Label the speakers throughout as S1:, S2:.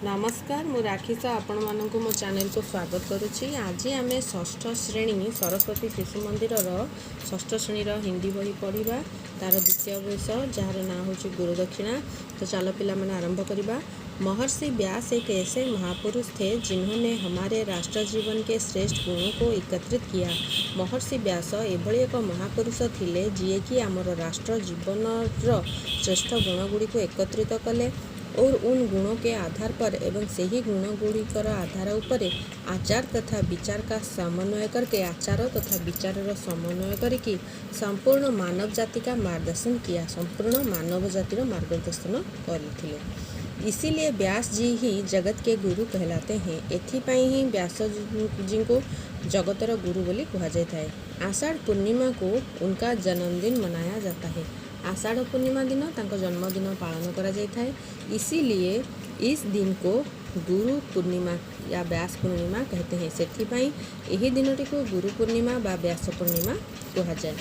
S1: नमस्कार मु राखिसा आपण मानक मो चैनल को स्वागत करुच्ची। आज आम षष्ठ श्रेणी सरस्वती शिशु मंदिर षष्ठ श्रेणी हिंदी बही पढ़ा तार द्वितीय विषय जार ना हूँ गुरुदक्षिणा। तो चलो पिला मैंने आरंभ करवा। महर्षि व्यास एक ऐसे महापुरुष थे जिन्होंने हमारे राष्ट्र जीवन के श्रेष्ठ गुणों को एकत्रित किया। महर्षि व्यास एभली एक महापुरुष थिले जिए कि आमर राष्ट्र जीवन श्रेष्ठ गुण गुड़ी को एकत्रित कले और उन गुणों के आधार पर एवं सही गुण गुड़िकर आधार उपर आचार तथा विचार का समन्वय करके आचार तथा विचार समन्वय करके संपूर्ण मानव जाति का मार्गदर्शन किया। संपूर्ण मानव जातिर मार्गदर्शन करथिले। इसीलिए व्यास जी ही जगत के गुरु कहलाते हैं। एथिपाई ही व्यास जी को जगतर गुरु बोली कहा जाता है। आषाढ़ पूर्णिमा को उनका जन्मदिन मनाया जाता है। आषाढ़ पूर्णिमा दिन तांको जन्मदिन पालन करा जाता है। इसीलिए इस दिन को गुरु पूर्णिमा या व्यास पूर्णिमा कहते हैं। सेथिपाई यही दिनटी को गुरु पूर्णिमा व व्यास पूर्णिमा कहा जाए।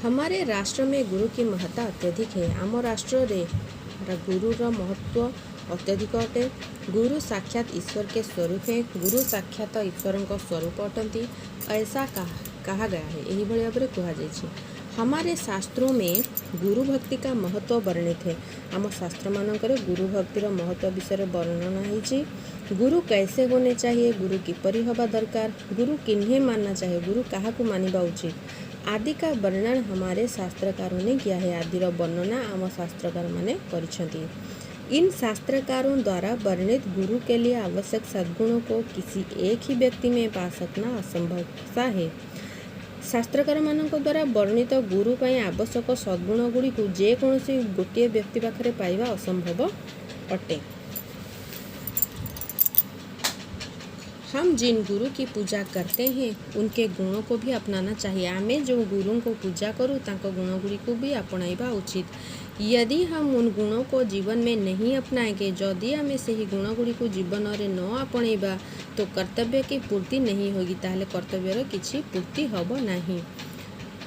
S1: हमारे राष्ट्र में गुरु की महत्ता अत्यधिक है। आम राष्ट्र रे गुरुर महत्व अत्यधिक अटे। गुरु साक्षात ईश्वर के स्वरूप है। गुरु साक्षात ईश्वर स्वरूप अटंती ऐसा कहा गया है। यही भाई भाव कहा जाए। हमारे शास्त्रों में गुरु भक्ति का महत्व वर्णित है। आम शास्त्र मानकर गुरु भक्तिर महत्व विषय वर्णना है। गुरु कैसे होने चाहिए, गुरु किपरि हवा दरकार, गुरु किन्हें मानना चाहिए, गुरु काहा को मानिबा उचित आदि का वर्णन हमारे शास्त्रकारों ने किया है। आदिर वर्णना आम शास्त्रकार माने करिसेंती। इन शास्त्रकारों द्वारा वर्णित गुरु के लिए आवश्यक सद्गुणों को किसी एक ही व्यक्ति में पा सकना असंभव सा है। शास्त्रकार मानक द्वारा वर्णित गुरु पर आवश्यक सद्गुण गुड़ी को जेकोसी गोटे व्यक्ति पाखे पाइबा असंभव अटे। हम जिन गुरु की पूजा करते हैं उनके गुणों को भी अपनाना चाहिए। आमें जो गुरु को पूजा करूँ तांको गुण गुड़ी को भी अपनाइबा उचित। यदि हम उन गुणों को जीवन में नहीं अपनाएंगे, जदि आम से गुण गुड़ी को जीवन में न अपनेबा तो कर्तव्य की पूर्ति नहीं होगी। ताहले कर्तव्यर किसी पूर्ति हब नहीं।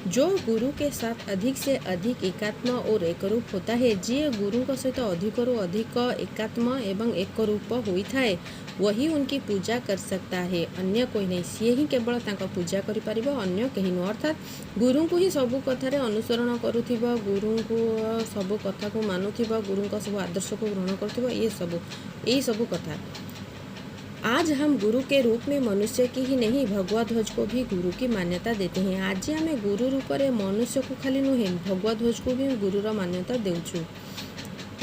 S1: जो गुरु के साथ अधिक से अधिक एकात्म और एकरूप होता है, जी गुरु के सहित अधिकरू अधिक एकात्म एवं एकरूप होता है, वही उनकी पूजा कर सकता है। अन्य कोई नहीं। सी ही केवल तांका पूजा करि परिबो, अन्य कहीं न। अर्थात गुरु को ही सबू कथार अनुसरण करुथिबा, गुरु को सबू कथा को मानुथिबा, गुरु का सब आदर्श को ग्रहण करथिबा, ये सबू कथा। आज हम गुरु के रूप में मनुष्य की ही नहीं भगवत ध्वज को भी गुरु की मान्यता देते हैं। आज हमें गुरु रूप में मनुष्य को खाली नुहे भगवत ध्वज को भी गुरुर मान्यता देउछु।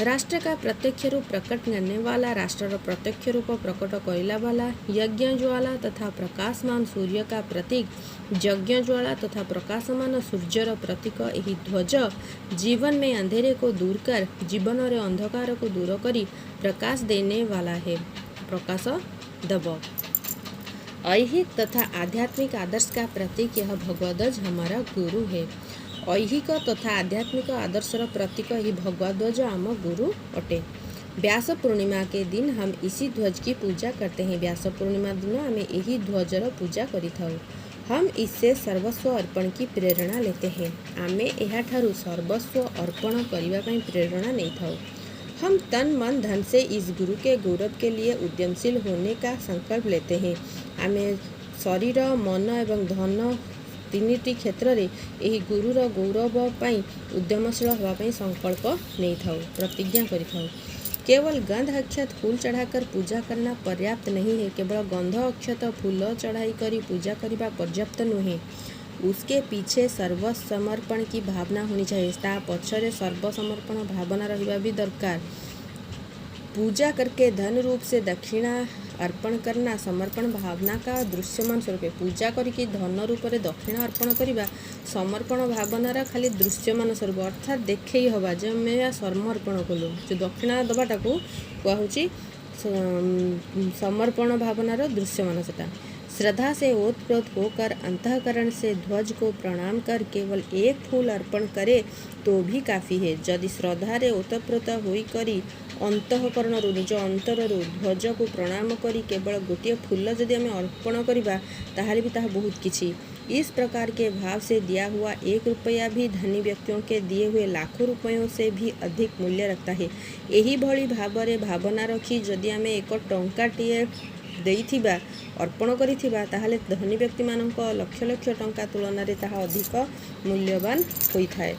S1: राष्ट्र का प्रत्यक्ष रूप प्रकट करने वाला, राष्ट्र प्रत्यक्ष रूप प्रकट करला वाला, यज्ञ ज्वाला तथा प्रकाशमान सूर्य का प्रतीक, यज्ञ ज्वाला तथा प्रकाशमान सूर्यर प्रतीक यही ध्वज जीवन में अंधेरे को दूर कर जीवन में अंधकार को दूर करी प्रकाश देने वाला है। प्रकाश दब ऐहिक तथा आध्यात्मिक आदर्श का प्रतीक यह भगवध्वज हमारा गुरु है। ऐहिक तथा आध्यात्मिक आदर्शर प्रतीक ही भगवध्वज आम गुरु अटे। व्यास पूर्णिमा के दिन हम इसी ध्वज की पूजा करते हैं। व्यास पूर्णिमा दिन आम यही ध्वजर पूजा करिथाउ। हम इससे सर्वस्व अर्पण की प्रेरणा लेते हैं। आमे एहाठारु सर्वस्व अर्पण करने ପାଇଁ प्रेरणा नहीं थाउ। हम तन मन धन से इस गुरु के गौरव के लिए उद्यमशील होने का संकल्प लेते हैं। हमें शरीर मन एवं धन तीनिटी क्षेत्र में यही गुरुर गौरव पाई उद्यमशील होगापी संकल्प नहीं थाउ, प्रतिज्ञा करि थाउ। केवल गंध अक्षत फूल चढ़ाकर पूजा करना पर्याप्त नहीं है। केवल गंध अक्षत फूल चढ़ाई करी पूजा करना पर्याप्त नुहे। उसके पीछे सर्वसमर्पण की भावना होनी चाहिए। ता पछरे सर्वसमर्पण भावना रहिबा भी दरकार। पूजा करके धन रूप से दक्षिणा अर्पण करना समर्पण भावना का दृश्यमान स्वरूप है। पूजा करके धन रूप में दक्षिणा अर्पण करना समर्पण भावनार खाली दृश्यमान स्वरूप, अर्थात देखे ही हवा जे मैं समर्पण कलु। जो दक्षिणा दबाटा को कहुची समर्पण भावनार दृश्यमान सेटा। श्रद्धा से ओतप्रोत होकर अंतःकरण से ध्वज को प्रणाम कर केवल एक फूल अर्पण करे तो भी काफ़ी है। यदि श्रद्धारे ओतप्रोत होई करी अंतःकरण निज अंतर ध्वज को प्रणाम करी केवल गोटे फूल जदि आम अर्पण करवा ताहले भी ताहा बहुत किछि। इस प्रकार के भाव से दिया हुआ 1 रुपया भी धनी व्यक्तियों के दिए हुए लाखों रुपयों से भी अधिक मूल्य रखता है। यही भली भावरे भावना रखी जदि आम एक टंकाटीए देइथिबा अर्पण करिथिबा ताहाले धनी व्यक्ति मानक लक्ष लक्ष टंका तुलन में ताहा अधिक मूल्यवान होइथाए।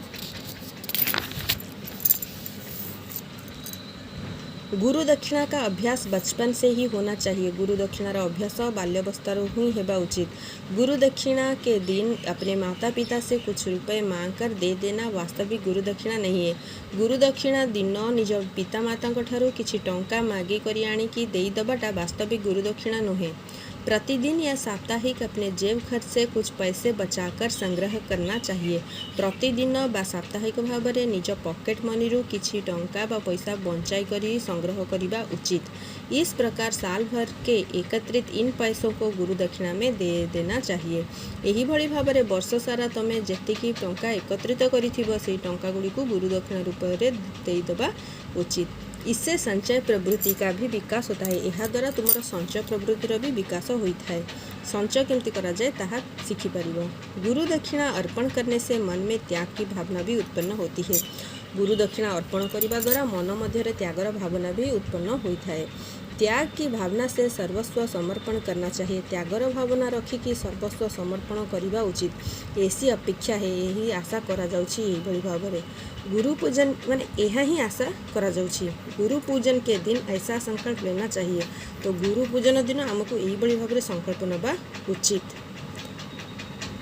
S1: गुरु दक्षिणा का अभ्यास बचपन से ही होना चाहिए। गुरु दक्षिणार अभ्यास बाल्यावस्था ही हेबा उचित। गुरु दक्षिणा के दिन अपने माता पिता से कुछ रुपए मांग कर दे देना वास्तविक गुरु दक्षिणा नहीं है। गुरु दक्षिणा दिन निज पिता माता ठारू किछि टंका मागी करी आनिकी देई दबाटा वास्तविक गुरु दक्षिणा नुहे। प्रतिदिन या साप्ताहिक अपने जेब खर्च से कुछ पैसे बचाकर संग्रह करना चाहिए। प्रतिदिन बा साप्ताहिक भाव में निज पॉकेट मनी रु किछि टंका बा पैसा बंचाई करी संग्रह करना उचित। इस प्रकार साल भर के एकत्रित इन पैसों को गुरु दक्षिणा में दे देना चाहिए। यही भली भाव में वर्ष सारा तमे जेतिकी टंका एकत्रित करिथिबो सेही टंका गुड़ी को गुरु दक्षिणा रूप में देइदबा उचित। इससे संचय प्रवृत्ति का भी विकास होता है। यह द्वारा तुमर संचय प्रवृत्तिर भी विकास होता है। संचय केमती करा जाए ताहा सीखी परिबो। गुरु दक्षिणा अर्पण करने से मन में त्याग की भावना भी उत्पन्न होती है। गुरु दक्षिणा अर्पण करने द्वारा मन मध्य त्यागर भावना भी उत्पन्न होता है। त्याग की भावना से सर्वस्व समर्पण करना चाहिए। त्यागर भावना रखिकी सर्वस्व समर्पण करने उचित ऐसी अपेक्षा है। यही आशा करा जाउछि। एही भाव में गुरु पूजन माने यह ही आशा करा जाउछि। गुरु पूजन के दिन ऐसा संकल्प लेना चाहिए। तो गुरु पूजन दिन आमको यही भाव में संकल्प नबा उचित।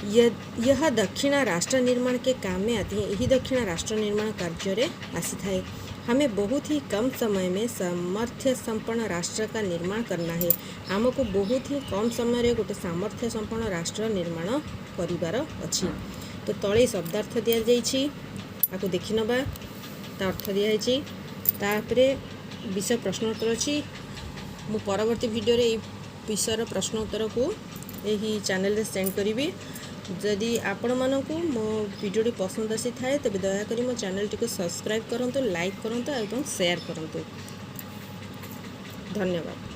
S1: यह दक्षिणा राष्ट्र निर्माण के काम में आती है। यही दक्षिणा राष्ट्र निर्माण कार्य रे आसी थाए। हमें बहुत ही कम समय में सामर्थ्य संपन्न राष्ट्र का निर्माण करना है। आमको बहुत ही कम समय रे गोटे सामर्थ्य संपन्न राष्ट्र निर्माण करिवार अछि। तो तले शब्दार्थ दिया जाइछि आपको देखि नबा ता अर्थ दिया जाइछि। तापरे विषय प्रश्न उत्तर अछि। मु परवर्ती वीडियो रे विषय प्रश्न उत्तर को यही चैनल रे सेंड करिवि। जदि आपण मानकु मो वीडियो पसंद आसी थाए तबे दयाकरी मो चैनल टी को सब्सक्राइब करंतु, लाइक करंतु एवं शेयर करंतु। धन्यवाद।